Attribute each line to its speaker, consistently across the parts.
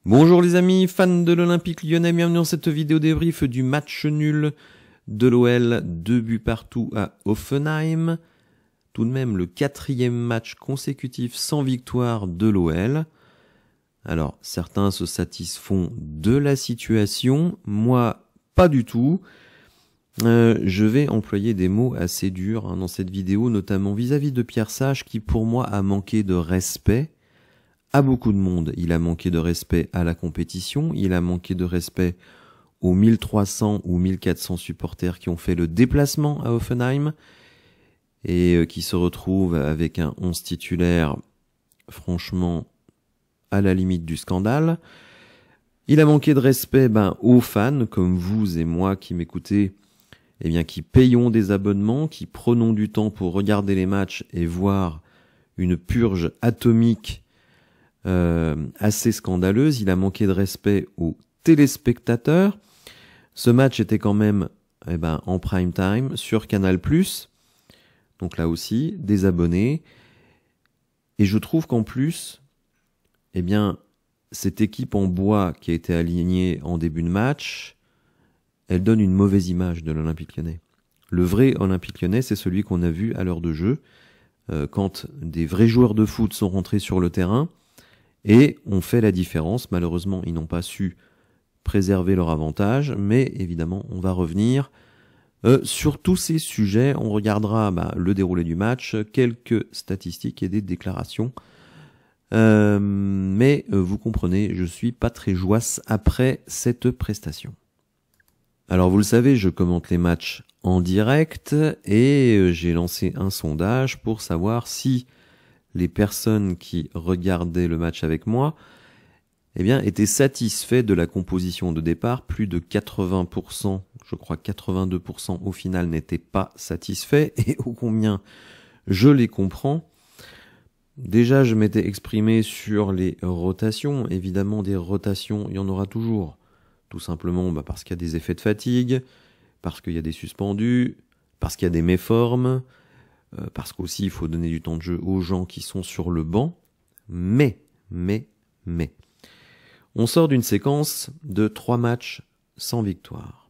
Speaker 1: Bonjour les amis, fans de l'Olympique Lyonnais, bienvenue dans cette vidéo débrief du match nul de l'OL, 2 buts partout à Hoffenheim. Tout de même le 4e match consécutif sans victoire de l'OL. Alors certains se satisfont de la situation, moi pas du tout. Je vais employer des mots assez durs dans cette vidéo, notamment vis-à-vis de Pierre Sage qui pour moi a manqué de respect à beaucoup de monde. Il a manqué de respect à la compétition, il a manqué de respect aux 1300 ou 1400 supporters qui ont fait le déplacement à Hoffenheim et qui se retrouvent avec un 11 titulaire franchement à la limite du scandale. Il a manqué de respect aux fans comme vous et moi qui m'écoutez, qui payons des abonnements, qui prenons du temps pour regarder les matchs et voir une purge atomique assez scandaleuse. Il a manqué de respect aux téléspectateurs. Ce match était quand même en prime time sur Canal+. Donc là aussi, des abonnés. Et je trouve qu'en plus, cette équipe en bois qui a été alignée en début de match, elle donne une mauvaise image de l'Olympique Lyonnais. Le vrai Olympique Lyonnais, c'est celui qu'on a vu à l'heure de jeu, quand des vrais joueurs de foot sont rentrés sur le terrain, et on fait la différence. Malheureusement, ils n'ont pas su préserver leur avantage, mais évidemment, on va revenir sur tous ces sujets. On regardera le déroulé du match, quelques statistiques et des déclarations. Mais vous comprenez, je suis pas très joasse après cette prestation. Alors vous le savez, je commente les matchs en direct et j'ai lancé un sondage pour savoir si les personnes qui regardaient le match avec moi étaient satisfaits de la composition de départ. Plus de 80%, je crois 82% au final n'étaient pas satisfaits, et ô combien je les comprends. Déjà, je m'étais exprimé sur les rotations. Évidemment, des rotations, il y en aura toujours. Tout simplement parce qu'il y a des effets de fatigue, parce qu'il y a des suspendus, parce qu'il y a des méformes, parce qu'aussi il faut donner du temps de jeu aux gens qui sont sur le banc. Mais, on sort d'une séquence de 3 matchs sans victoire.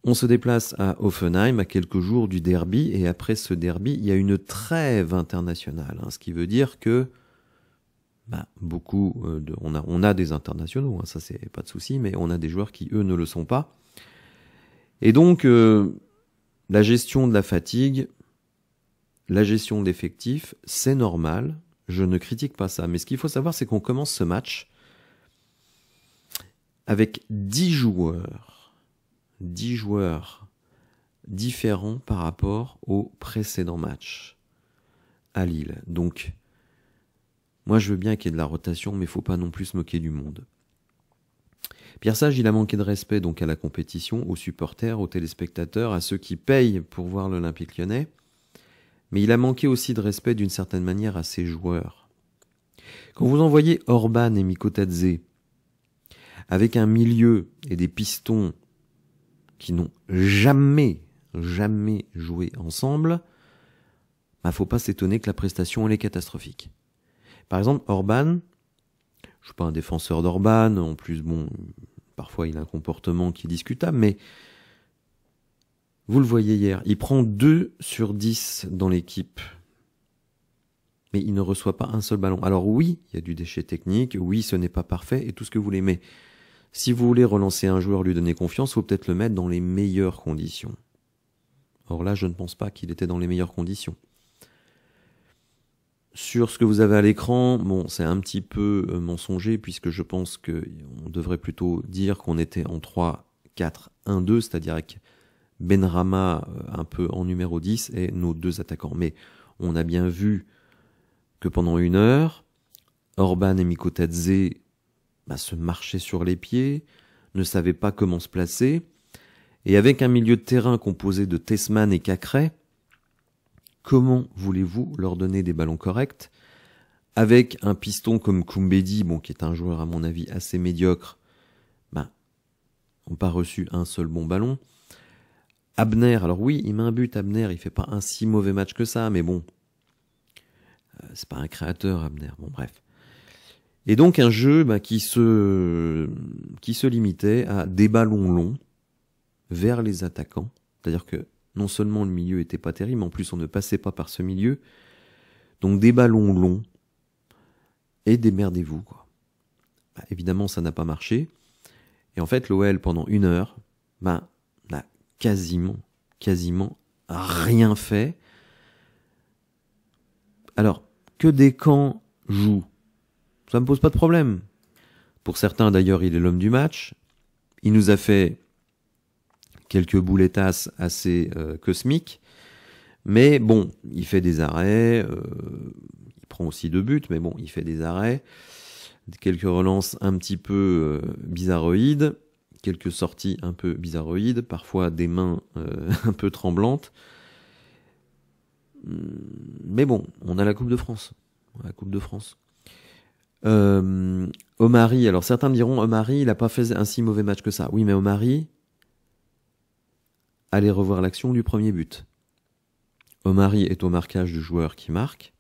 Speaker 1: On se déplace à Hoffenheim à quelques jours du derby, et après ce derby, il y a une trêve internationale, ce qui veut dire que on a des internationaux, ça c'est pas de souci, mais on a des joueurs qui eux ne le sont pas. Et donc la gestion de la fatigue, la gestion de l'effectif, c'est normal, je ne critique pas ça. Mais ce qu'il faut savoir, c'est qu'on commence ce match avec 10 joueurs différents par rapport au précédent match à Lille. Donc, moi je veux bien qu'il y ait de la rotation, mais il ne faut pas non plus se moquer du monde. Pierre Sage, il a manqué de respect donc à la compétition, aux supporters, aux téléspectateurs, à ceux qui payent pour voir l'Olympique Lyonnais. Mais il a manqué aussi de respect d'une certaine manière à ses joueurs. Quand vous envoyez Orban et Mikotadze avec un milieu et des pistons qui n'ont jamais joué ensemble, faut pas s'étonner que la prestation elle est catastrophique. Par exemple, Orban, je suis pas un défenseur d'Orban, en plus parfois il a un comportement qui est discutable, mais vous le voyez hier, il prend 2 sur 10 dans l'équipe. Mais il ne reçoit pas un seul ballon. Alors oui, il y a du déchet technique, oui, ce n'est pas parfait, et tout ce que vous voulez. Mais si vous voulez relancer un joueur, lui donner confiance, il faut peut-être le mettre dans les meilleures conditions. Or là, je ne pense pas qu'il était dans les meilleures conditions. Sur ce que vous avez à l'écran, c'est un petit peu mensonger, puisque je pense qu'on devrait plutôt dire qu'on était en 3-4-1-2, c'est-à-dire avec Benrahma un peu en numéro 10 et nos 2 attaquants. Mais on a bien vu que pendant 1 heure, Orban et Mikotadze se marchaient sur les pieds, ne savaient pas comment se placer, et avec un milieu de terrain composé de Tessman et Cacré, comment voulez-vous leur donner des ballons corrects? Avec un piston comme Koumbedi, qui est un joueur à mon avis assez médiocre, n'ont pas reçu un seul bon ballon. Abner, alors oui, il met un but, Abner, il fait pas un si mauvais match que ça, mais c'est pas un créateur, Abner, bref. Et donc un jeu qui se limitait à des ballons longs vers les attaquants. C'est-à-dire que non seulement le milieu était pas terrible, mais en plus on ne passait pas par ce milieu. Donc des ballons longs et démerdez-vous, quoi. Évidemment, ça n'a pas marché. Et en fait, l'OL, pendant 1 heure, n'a quasiment rien fait. Alors, que Descamps joue, ça me pose pas de problème. Pour certains, d'ailleurs, il est l'homme du match. Il nous a fait quelques boulettasses assez cosmiques. Mais bon, il fait des arrêts. Il prend aussi 2 buts, mais bon, il fait des arrêts. Quelques relances un petit peu bizarroïdes. Quelques sorties un peu bizarroïdes. Parfois des mains un peu tremblantes. Mais bon, on a la Coupe de France. Omari, alors certains diront, Omari, il n'a pas fait un si mauvais match que ça. Oui, mais Omari, allez revoir l'action du premier but. Omari est au marquage du joueur qui marque.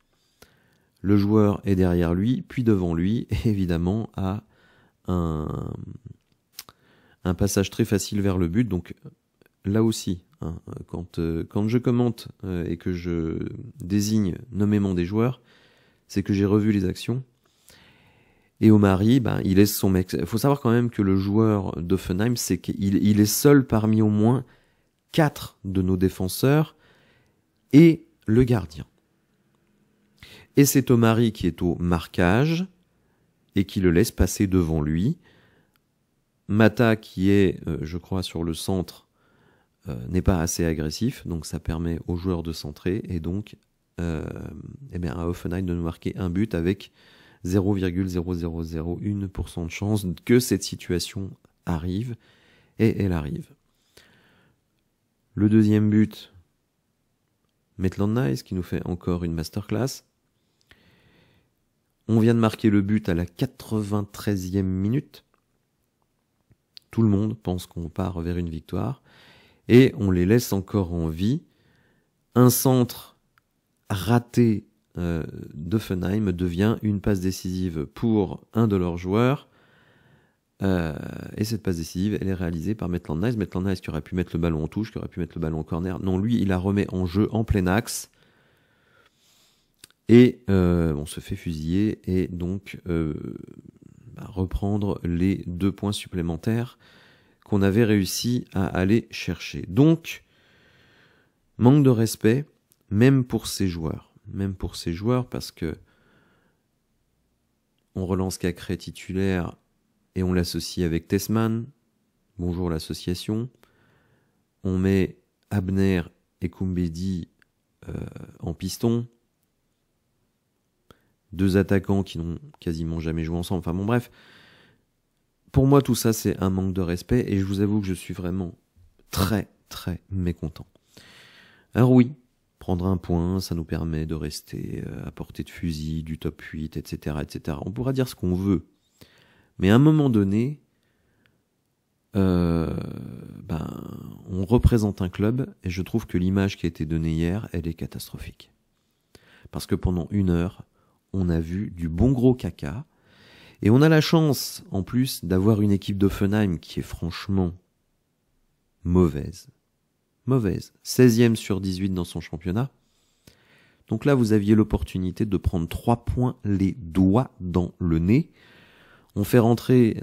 Speaker 1: Le joueur est derrière lui, puis devant lui, et évidemment a un passage très facile vers le but. Donc là aussi, quand je commente et que je désigne nommément des joueurs, c'est que j'ai revu les actions. Et Omari, il laisse son mec. Il faut savoir quand même que le joueur d'Offenheim, c'est qu'il est seul parmi au moins 4 de nos défenseurs et le gardien. Et c'est Omari qui est au marquage et qui le laisse passer devant lui. Mata, qui est, je crois, sur le centre, n'est pas assez agressif, donc ça permet aux joueurs de centrer et donc à Hoffenheim de nous marquer un but avec 0,0001% de chance que cette situation arrive, et elle arrive. Le deuxième but, Maitland Nice, qui nous fait encore une masterclass. On vient de marquer le but à la 93e minute. Tout le monde pense qu'on part vers une victoire. Et on les laisse encore en vie. Un centre raté d'Offenheim devient une passe décisive pour un de leurs joueurs. Et cette passe décisive, elle est réalisée par Maitland Nice. Maitland Nice qui aurait pu mettre le ballon en touche, qui aurait pu mettre le ballon en corner. Non, lui, il la remet en jeu en plein axe. Et on se fait fusiller et donc reprendre les 2 points supplémentaires qu'on avait réussi à aller chercher. Donc, manque de respect, même pour ces joueurs. Parce que on relance Cacré titulaire et on l'associe avec Tessman. Bonjour l'association. On met Abner et Koumbedi en piston. 2 attaquants qui n'ont quasiment jamais joué ensemble. Enfin bon, bref. Pour moi, tout ça, c'est un manque de respect. Et je vous avoue que je suis vraiment très, très mécontent. Alors oui, prendre un point, ça nous permet de rester à portée de fusil, du top 8, etc., etc. On pourra dire ce qu'on veut. Mais à un moment donné, on représente un club. Et je trouve que l'image qui a été donnée hier, elle est catastrophique. Parce que pendant 1 heure, on a vu du bon gros caca. Et on a la chance, en plus, d'avoir une équipe d'Offenheim qui est franchement mauvaise. 16e sur 18 dans son championnat. Donc là, vous aviez l'opportunité de prendre 3 points les doigts dans le nez. On fait rentrer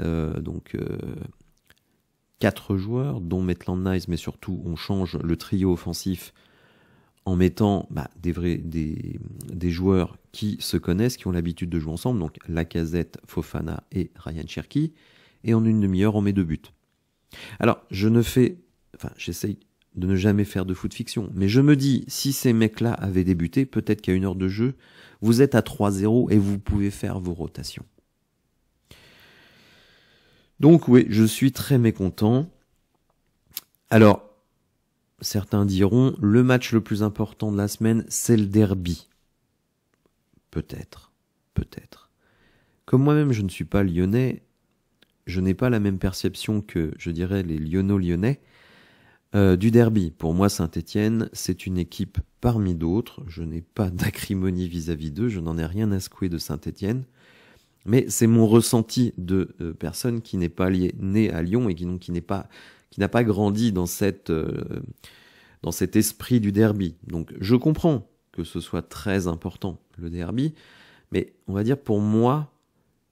Speaker 1: 4 joueurs, dont Maitland Nice, mais surtout, on change le trio offensif en mettant des joueurs qui se connaissent, qui ont l'habitude de jouer ensemble, donc Lacazette, Fofana et Ryan Cherki, et en 1 demi-heure, on met 2 buts. Alors, j'essaye de ne jamais faire de foot fiction, mais je me dis, si ces mecs-là avaient débuté, peut-être qu'à 1 heure de jeu, vous êtes à 3-0 et vous pouvez faire vos rotations. Donc oui, je suis très mécontent. Alors, certains diront, le match le plus important de la semaine, c'est le derby. Peut-être. Comme moi-même, je ne suis pas lyonnais, je n'ai pas la même perception que, je dirais, les lyonnais du derby. Pour moi, Saint-Étienne, c'est une équipe parmi d'autres. Je n'ai pas d'acrimonie vis-à-vis d'eux, je n'en ai rien à secouer de Saint-Étienne. Mais c'est mon ressenti de personne qui n'est pas née à Lyon et qui n'a pas grandi dans cet esprit du derby. Donc je comprends que ce soit très important, le derby, mais on va dire pour moi,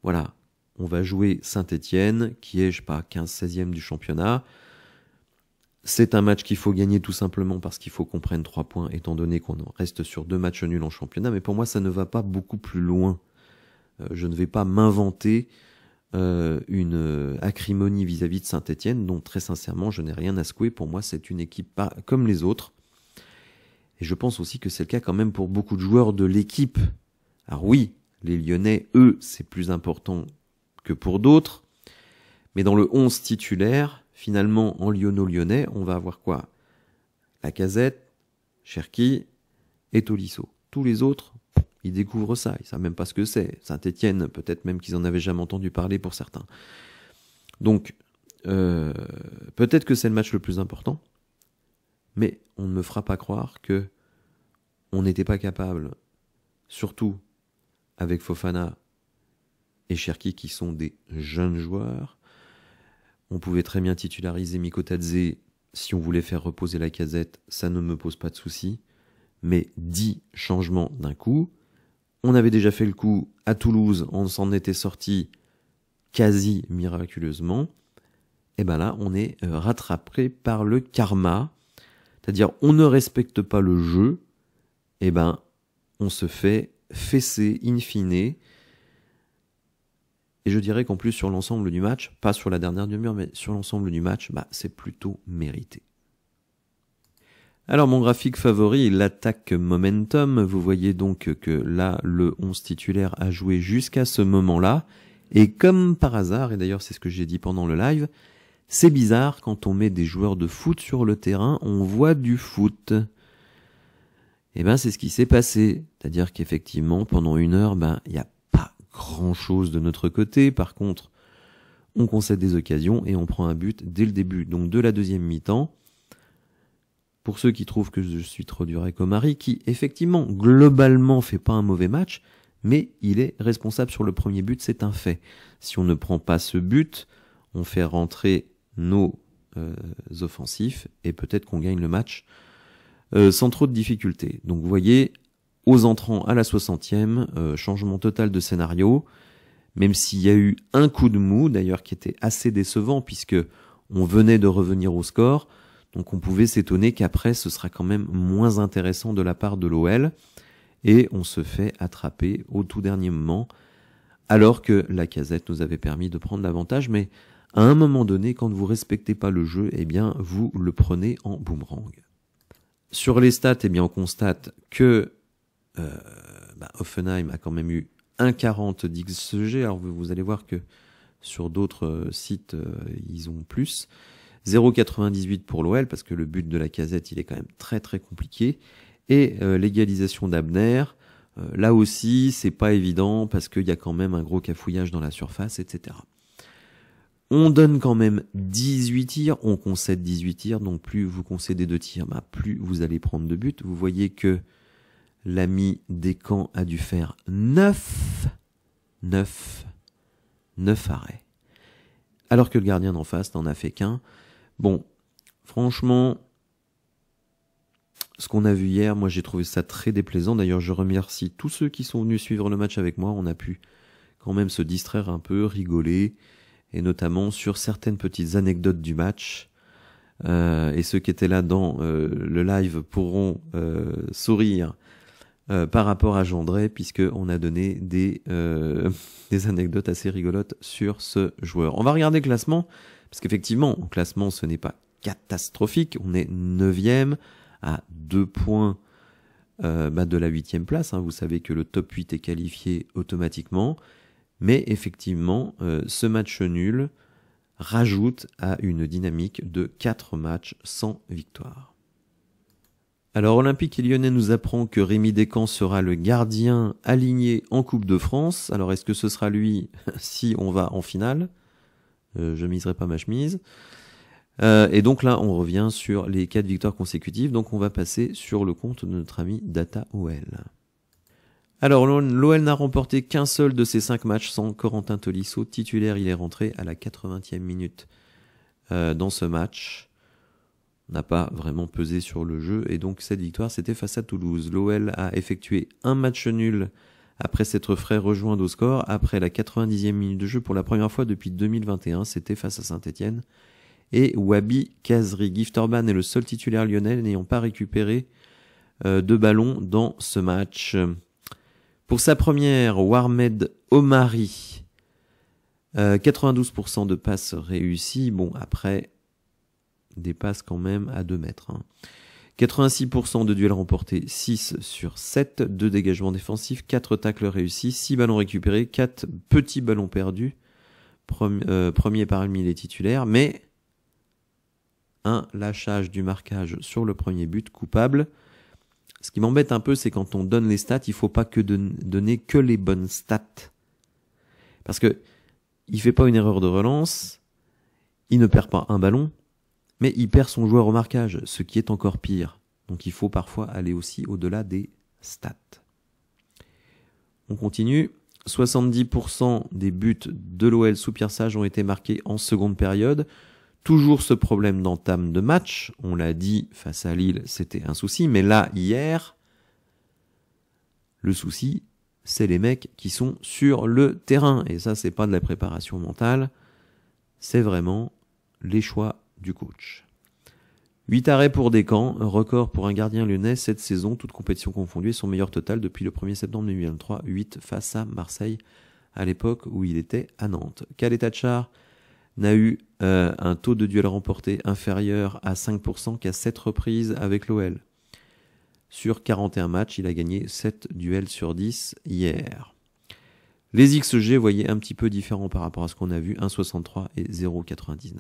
Speaker 1: voilà, on va jouer Saint-Étienne, qui est, je sais pas, 15-16e du championnat. C'est un match qu'il faut gagner tout simplement parce qu'il faut qu'on prenne 3 points, étant donné qu'on reste sur 2 matchs nuls en championnat, mais pour moi ça ne va pas beaucoup plus loin. Je ne vais pas m'inventer une acrimonie vis-à-vis de Saint-Étienne, dont très sincèrement je n'ai rien à secouer. Pour moi c'est une équipe pas comme les autres. Et je pense aussi que c'est le cas quand même pour beaucoup de joueurs de l'équipe. Alors oui, les Lyonnais, eux, c'est plus important que pour d'autres. Mais dans le 11 titulaire, finalement, en lyonno-lyonnais, on va avoir quoi? Lacazette, Cherki et Tolisso. Tous les autres, ils découvrent ça. Ils savent même pas ce que c'est. Saint-Étienne, peut-être même qu'ils en avaient jamais entendu parler pour certains. Donc, peut-être que c'est le match le plus important. Mais on ne me fera pas croire que on n'était pas capable, surtout avec Fofana et Cherki qui sont des jeunes joueurs. On pouvait très bien titulariser Mikotadze si on voulait faire reposer Lacazette, ça ne me pose pas de souci. Mais 10 changements d'un coup. On avait déjà fait le coup à Toulouse, on s'en était sorti quasi miraculeusement. Et ben là, on est rattrapé par le karma. C'est-à-dire, on ne respecte pas le jeu, et ben, on se fait fesser in fine. Et je dirais qu'en plus, sur l'ensemble du match, pas sur la dernière demi-heure, mais sur l'ensemble du match, c'est plutôt mérité. Alors, mon graphique favori, l'attaque momentum. Vous voyez donc que là, le 11 titulaire a joué jusqu'à ce moment-là. Et comme par hasard, et d'ailleurs, c'est ce que j'ai dit pendant le live, c'est bizarre, quand on met des joueurs de foot sur le terrain, on voit du foot. Et ben c'est ce qui s'est passé. C'est-à-dire qu'effectivement, pendant 1 heure, il n'y a pas grand-chose de notre côté. Par contre, on concède des occasions et on prend un but dès le début. Donc de la deuxième mi-temps, pour ceux qui trouvent que je suis trop dur avec Omari, qui effectivement, globalement, fait pas un mauvais match, mais il est responsable sur le premier but, c'est un fait. Si on ne prend pas ce but, on fait rentrer nos offensifs et peut-être qu'on gagne le match sans trop de difficultés. Donc vous voyez, aux entrants à la 60e, changement total de scénario, même s'il y a eu un coup de mou d'ailleurs qui était assez décevant puisque on venait de revenir au score, donc on pouvait s'étonner qu'après ce sera quand même moins intéressant de la part de l'OL et on se fait attraper au tout dernier moment alors que Lacazette nous avait permis de prendre l'avantage, mais à un moment donné, quand vous respectez pas le jeu, eh bien, vous le prenez en boomerang. Sur les stats, eh bien, on constate que Hoffenheim a quand même eu 1,40 d'XG. Alors, vous allez voir que sur d'autres sites, ils ont plus. 0,98 pour l'OL, parce que le but de Lacazette, il est quand même très très compliqué. Et l'égalisation d'Abner, là aussi, c'est pas évident, parce qu'il y a quand même un gros cafouillage dans la surface, etc. On donne quand même 18 tirs, on concède 18 tirs, donc plus vous concédez de tirs, plus vous allez prendre de buts. Vous voyez que l'ami Descamps a dû faire 9 arrêts. Alors que le gardien d'en face n'en a fait qu'un. Bon, franchement, ce qu'on a vu hier, moi j'ai trouvé ça très déplaisant. D'ailleurs, je remercie tous ceux qui sont venus suivre le match avec moi. On a pu quand même se distraire un peu, rigoler, et notamment sur certaines petites anecdotes du match. Et ceux qui étaient là dans le live pourront sourire par rapport à Gendré, puisqu'on a donné des anecdotes assez rigolotes sur ce joueur. On va regarder le classement, parce qu'effectivement, en classement, ce n'est pas catastrophique. On est 9e à 2 points de la 8e place. Vous savez que le top 8 est qualifié automatiquement. Mais effectivement, ce match nul rajoute à une dynamique de 4 matchs sans victoire. Alors Olympique Lyonnais nous apprend que Rémi Descamps sera le gardien aligné en Coupe de France. Alors est-ce que ce sera lui si on va en finale? Je miserai pas ma chemise. Et donc là, on revient sur les 4 victoires consécutives. Donc on va passer sur le compte de notre ami Data OL. Alors, l'OL n'a remporté qu'un seul de ses 5 matchs sans Corentin Tolisso. Titulaire, il est rentré à la 80e minute dans ce match. N'a pas vraiment pesé sur le jeu. Et donc, cette victoire, c'était face à Toulouse. L'OL a effectué un match nul après s'être fait rejoindre au score. Après la 90e minute de jeu, pour la première fois depuis 2021, c'était face à Saint-Etienne. Et Wabi Kazri. Gift Orban est le seul titulaire lyonnais n'ayant pas récupéré de ballon dans ce match. Pour sa première, Warmed Omari, 92% de passes réussies. Bon, après, des passes quand même à 2 mètres. 86% de duels remportés, 6 sur 7. 2 dégagements défensifs, 4 tacles réussis, 6 ballons récupérés, 4 petits ballons perdus. Premier parmi les titulaires, mais un lâchage du marquage sur le premier but, coupable. Ce qui m'embête un peu, c'est quand on donne les stats, il faut pas que donner que les bonnes stats. Parce que il fait pas une erreur de relance, il ne perd pas un ballon, mais il perd son joueur au marquage, ce qui est encore pire. Donc il faut parfois aller aussi au-delà des stats. On continue. 70% des buts de l'OL sous Pierre Sage ont été marqués en seconde période. Toujours ce problème d'entame de match. On l'a dit, face à Lille, c'était un souci. Mais là, hier, le souci, c'est les mecs qui sont sur le terrain. Et ça, c'est pas de la préparation mentale. C'est vraiment les choix du coach. 8 arrêts pour Descamps, un record pour un gardien lyonnais cette saison, toute compétition confondue, son meilleur total depuis le 1er septembre 2023, 8 face à Marseille, à l'époque où il était à Nantes. Khaled Tachar n'a eu un taux de duel remporté inférieur à 5% qu'à 7 reprises avec l'OL. Sur 41 matchs, il a gagné 7 duels sur 10 hier. Les XG, vous voyez, un petit peu différents par rapport à ce qu'on a vu, 1,63 et 0,99.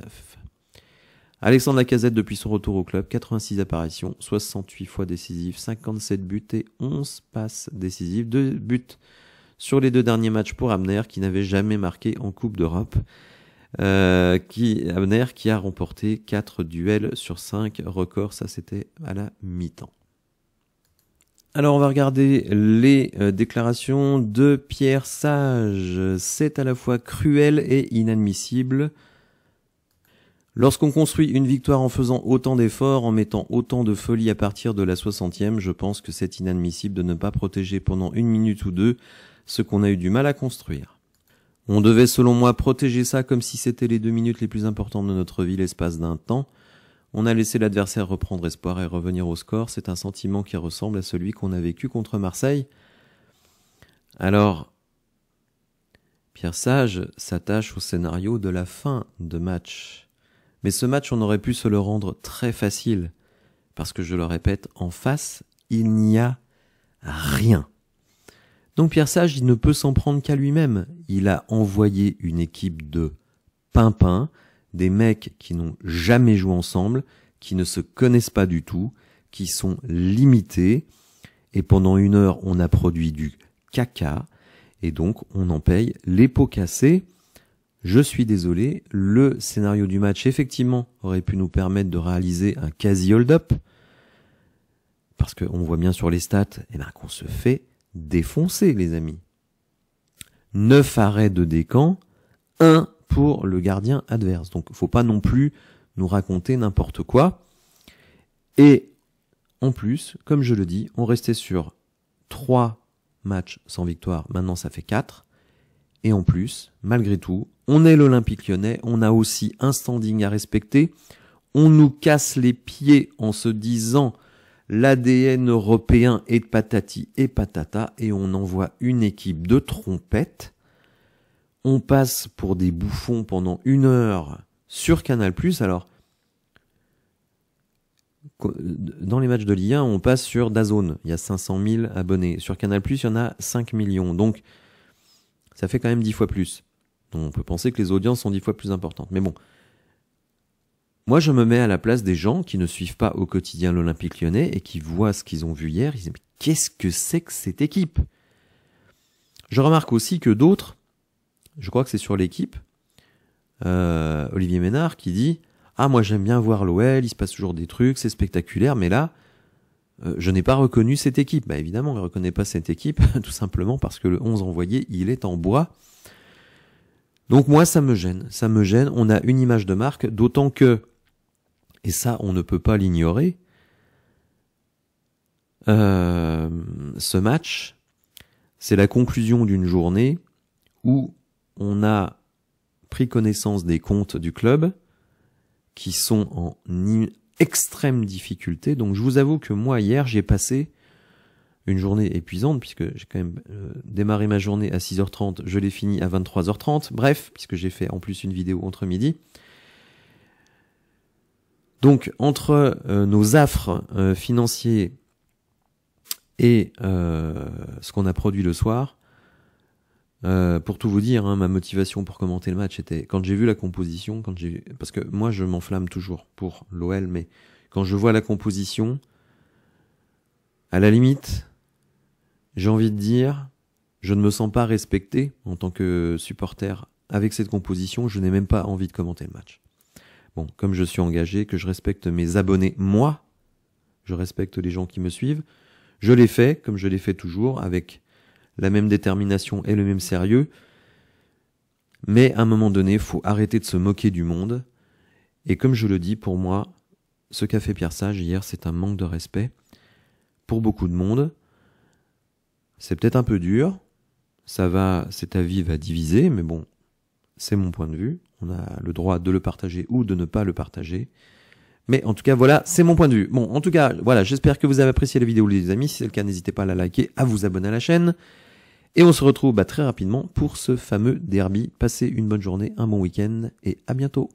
Speaker 1: Alexandre Lacazette, depuis son retour au club, 86 apparitions, 68 fois décisives, 57 buts et 11 passes décisives. 2 buts sur les 2 derniers matchs pour Abner, qui n'avait jamais marqué en Coupe d'Europe. Abner qui a remporté 4 duels sur 5 records, ça c'était à la mi-temps. Alors on va regarder les déclarations de Pierre Sage. C'est à la fois cruel et inadmissible. Lorsqu'on construit une victoire en faisant autant d'efforts, en mettant autant de folie à partir de la 60e, je pense que c'est inadmissible de ne pas protéger pendant 1 minute ou 2 ce qu'on a eu du mal à construire. On devait, selon moi, protéger ça comme si c'était les 2 minutes les plus importantes de notre vie l'espace d'un temps. On a laissé l'adversaire reprendre espoir et revenir au score. C'est un sentiment qui ressemble à celui qu'on a vécu contre Marseille. Alors, Pierre Sage s'attache au scénario de la fin de match. Mais ce match, on aurait pu se le rendre très facile. Parce que, je le répète, en face, il n'y a rien. Donc Pierre Sage, il ne peut s'en prendre qu'à lui-même. Il a envoyé une équipe de pimpins, des mecs qui n'ont jamais joué ensemble, qui ne se connaissent pas du tout, qui sont limités. Et pendant 1 heure, on a produit du caca. Et donc, on en paye les pots cassés. Je suis désolé, le scénario du match, effectivement, aurait pu nous permettre de réaliser un quasi hold-up. Parce qu'on voit bien sur les stats, qu'on se fait défoncer, les amis. 9 arrêts de Descamps, 1 pour le gardien adverse. Donc, faut pas non plus nous raconter n'importe quoi. Et, en plus, comme je le dis, on restait sur 3 matchs sans victoire. Maintenant, ça fait 4. Et en plus, malgré tout, on est l'Olympique Lyonnais, on a aussi un standing à respecter. On nous casse les pieds en se disant l'ADN européen est patati et patata et on envoie une équipe de trompettes. On passe pour des bouffons pendant 1 heure sur Canal+. Alors, dans les matchs de Ligue 1, on passe sur DAZN. Il y a 500 000 abonnés. Sur Canal+, il y en a 5 millions. Donc, ça fait quand même 10 fois plus. Donc, on peut penser que les audiences sont 10 fois plus importantes. Mais bon, moi, je me mets à la place des gens qui ne suivent pas au quotidien l'Olympique Lyonnais et qui voient ce qu'ils ont vu hier. Ils disent, mais qu'est-ce que c'est que cette équipe? Je remarque aussi que d'autres, je crois que c'est sur l'équipe, Olivier Ménard qui dit « Ah, moi j'aime bien voir l'OL, il se passe toujours des trucs, c'est spectaculaire, mais là, je n'ai pas reconnu cette équipe. Bah évidemment, on ne reconnaît pas cette équipe, tout simplement parce que le 11 envoyé, il est en bois. Donc moi, ça me gêne. Ça me gêne. On a une image de marque, d'autant que, et ça, on ne peut pas l'ignorer, ce match, c'est la conclusion d'une journée où on a pris connaissance des comptes du club qui sont en extrême difficulté. Donc je vous avoue que moi, hier, j'ai passé une journée épuisante, puisque j'ai quand même démarré ma journée à 6h30, je l'ai fini à 23h30, bref, puisque j'ai fait en plus une vidéo entre midi. Donc, entre nos affres financiers et ce qu'on a produit le soir, pour tout vous dire, hein, ma motivation pour commenter le match était, quand j'ai vu la composition, parce que moi je m'enflamme toujours pour l'OL, mais quand je vois la composition, à la limite, j'ai envie de dire, je ne me sens pas respecté en tant que supporter avec cette composition, je n'ai même pas envie de commenter le match. Bon, comme je suis engagé, que je respecte mes abonnés, moi, je respecte les gens qui me suivent, je l'ai fait, comme je l'ai fait toujours, avec la même détermination et le même sérieux, mais à un moment donné, il faut arrêter de se moquer du monde, et comme je le dis, pour moi, ce qu'a fait Pierre Sage hier, c'est un manque de respect pour beaucoup de monde. C'est peut-être un peu dur, cet avis va diviser, mais bon, c'est mon point de vue, on a le droit de le partager ou de ne pas le partager. Mais en tout cas, voilà, c'est mon point de vue. Bon, en tout cas, voilà, j'espère que vous avez apprécié la vidéo, les amis. Si c'est le cas, n'hésitez pas à la liker, à vous abonner à la chaîne. Et on se retrouve très rapidement pour ce fameux derby. Passez une bonne journée, un bon week-end et à bientôt.